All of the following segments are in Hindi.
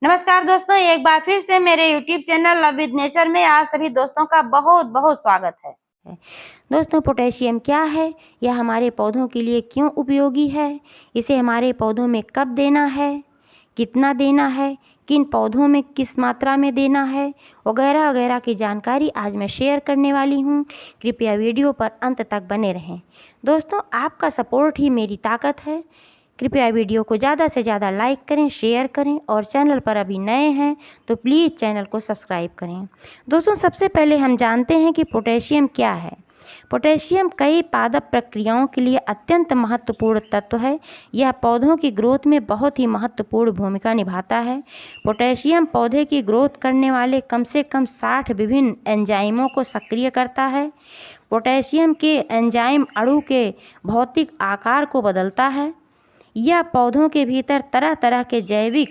नमस्कार दोस्तों, एक बार फिर से मेरे YouTube channel love with nature में आप सभी दोस्तों का बहुत बहुत स्वागत है। दोस्तों, पोटेशियम क्या है, यह हमारे पौधों के लिए क्यों उपयोगी है, इसे हमारे पौधों में कब देना है, कितना देना है, किन पौधों में किस मात्रा में देना है, वगैरह वगैरह की जानकारी आज मैं शेयर करने वाली हूँ। कृपया वीडियो पर अंत तक बने रहें। दोस्तों, आपका सपोर्ट ही मेरी ताकत है। कृपया वीडियो को ज़्यादा से ज़्यादा लाइक करें, शेयर करें और चैनल पर अभी नए हैं तो प्लीज़ चैनल को सब्सक्राइब करें। दोस्तों, सबसे पहले हम जानते हैं कि पोटेशियम क्या है। पोटेशियम कई पादप प्रक्रियाओं के लिए अत्यंत महत्वपूर्ण तत्व है। यह पौधों की ग्रोथ में बहुत ही महत्वपूर्ण भूमिका निभाता है। पोटेशियम पौधे की ग्रोथ करने वाले कम से कम 60 विभिन्न एंजाइमों को सक्रिय करता है। पोटेशियम के एंजाइम अणु के भौतिक आकार को बदलता है। यह पौधों के भीतर तरह तरह के जैविक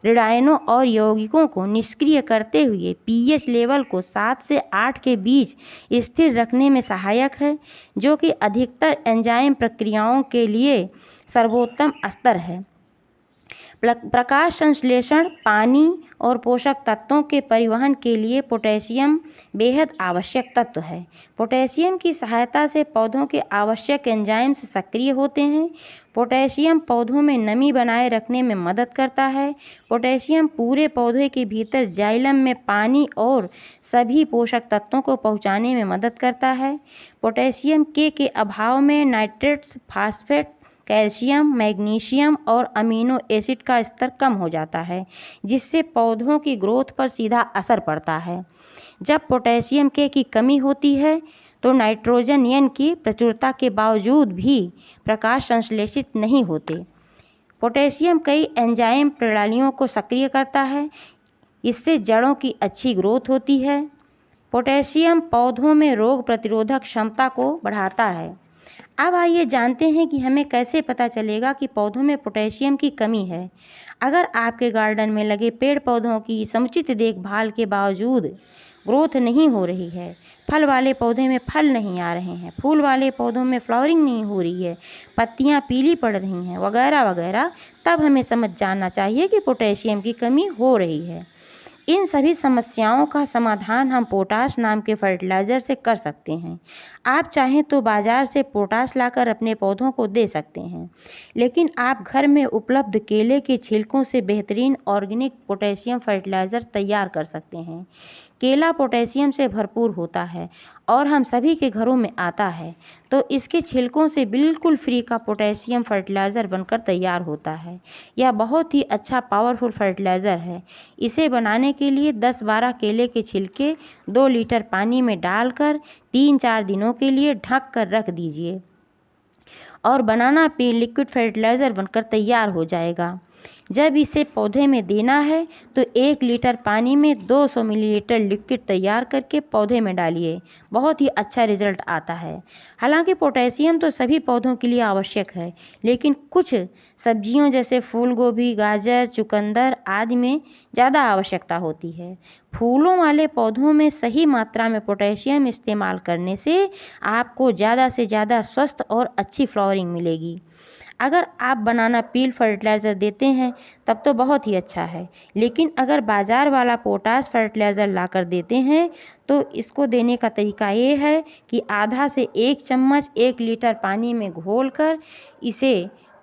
ऋणायनों और यौगिकों को निष्क्रिय करते हुए पीएच लेवल को 7 से 8 के बीच स्थिर रखने में सहायक है, जो कि अधिकतर एंजाइम प्रक्रियाओं के लिए सर्वोत्तम स्तर है। प्रकाश संश्लेषण, पानी और पोषक तत्वों के परिवहन के लिए पोटेशियम बेहद आवश्यक तत्व है। पोटेशियम की सहायता से पौधों के आवश्यक एंजाइम्स सक्रिय होते हैं। पोटेशियम पौधों में नमी बनाए रखने में मदद करता है। पोटेशियम पूरे पौधे के भीतर जाइलम में पानी और सभी पोषक तत्वों को पहुंचाने में मदद करता है। पोटेशियम के अभाव में नाइट्रेट्स, फास्फेट, कैल्शियम, मैग्नीशियम और अमीनो एसिड का स्तर कम हो जाता है, जिससे पौधों की ग्रोथ पर सीधा असर पड़ता है। जब पोटेशियम की कमी होती है तो नाइट्रोजन यन की प्रचुरता के बावजूद भी प्रकाश संश्लेषित नहीं होते। पोटेशियम कई एंजाइम प्रणालियों को सक्रिय करता है, इससे जड़ों की अच्छी ग्रोथ होती है। पोटेशियम पौधों में रोग प्रतिरोधक क्षमता को बढ़ाता है। अब आइए जानते हैं कि हमें कैसे पता चलेगा कि पौधों में पोटेशियम की कमी है। अगर आपके गार्डन में लगे पेड़ पौधों की समुचित देखभाल के बावजूद ग्रोथ नहीं हो रही है, फल वाले पौधे में फल नहीं आ रहे हैं, फूल वाले पौधों में फ्लावरिंग नहीं हो रही है, पत्तियां पीली पड़ रही हैं, वगैरह वगैरह, तब हमें समझ जाना चाहिए कि पोटेशियम की कमी हो रही है। इन सभी समस्याओं का समाधान हम पोटाश नाम के फर्टिलाइज़र से कर सकते हैं। आप चाहें तो बाज़ार से पोटाश लाकर अपने पौधों को दे सकते हैं, लेकिन आप घर में उपलब्ध केले के छिलकों से बेहतरीन ऑर्गेनिक पोटेशियम फर्टिलाइज़र तैयार कर सकते हैं। केला पोटेशियम से भरपूर होता है और हम सभी के घरों में आता है, तो इसके छिलकों से बिल्कुल फ्री का पोटेशियम फर्टिलाइज़र बनकर तैयार होता है। यह बहुत ही अच्छा पावरफुल फर्टिलाइज़र है। इसे बनाने के लिए 10-12 केले के छिलके 2 लीटर पानी में डालकर 3-4 दिनों के लिए ढक कर रख दीजिए और बनाना पील लिक्विड फर्टिलाइज़र बनकर तैयार हो जाएगा। जब इसे पौधे में देना है तो 1 लीटर पानी में 200 मिलीलीटर लिक्विड तैयार करके पौधे में डालिए। बहुत ही अच्छा रिजल्ट आता है। हालांकि पोटेशियम तो सभी पौधों के लिए आवश्यक है, लेकिन कुछ सब्जियों जैसे फूल गोभी, गाजर, चुकंदर आदि में ज़्यादा आवश्यकता होती है। फूलों वाले पौधों में सही मात्रा में पोटेशियम इस्तेमाल करने से आपको ज़्यादा से ज़्यादा स्वस्थ और अच्छी फ्लावरिंग मिलेगी। अगर आप बनाना पील फर्टिलाइज़र देते हैं तब तो बहुत ही अच्छा है, लेकिन अगर बाज़ार वाला पोटाश फर्टिलाइज़र लाकर देते हैं तो इसको देने का तरीका ये है कि आधा से 1 चम्मच 1 लीटर पानी में घोलकर इसे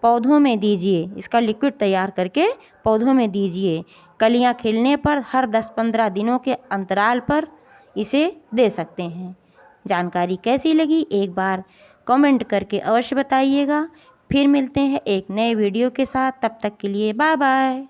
पौधों में दीजिए। इसका लिक्विड तैयार करके पौधों में दीजिए। कलियां खिलने पर हर 10-15 दिनों के अंतराल पर इसे दे सकते हैं। जानकारी कैसी लगी एक बार कमेंट करके अवश्य बताइएगा। फिर मिलते हैं एक नए वीडियो के साथ, तब तक के लिए बाय बाय।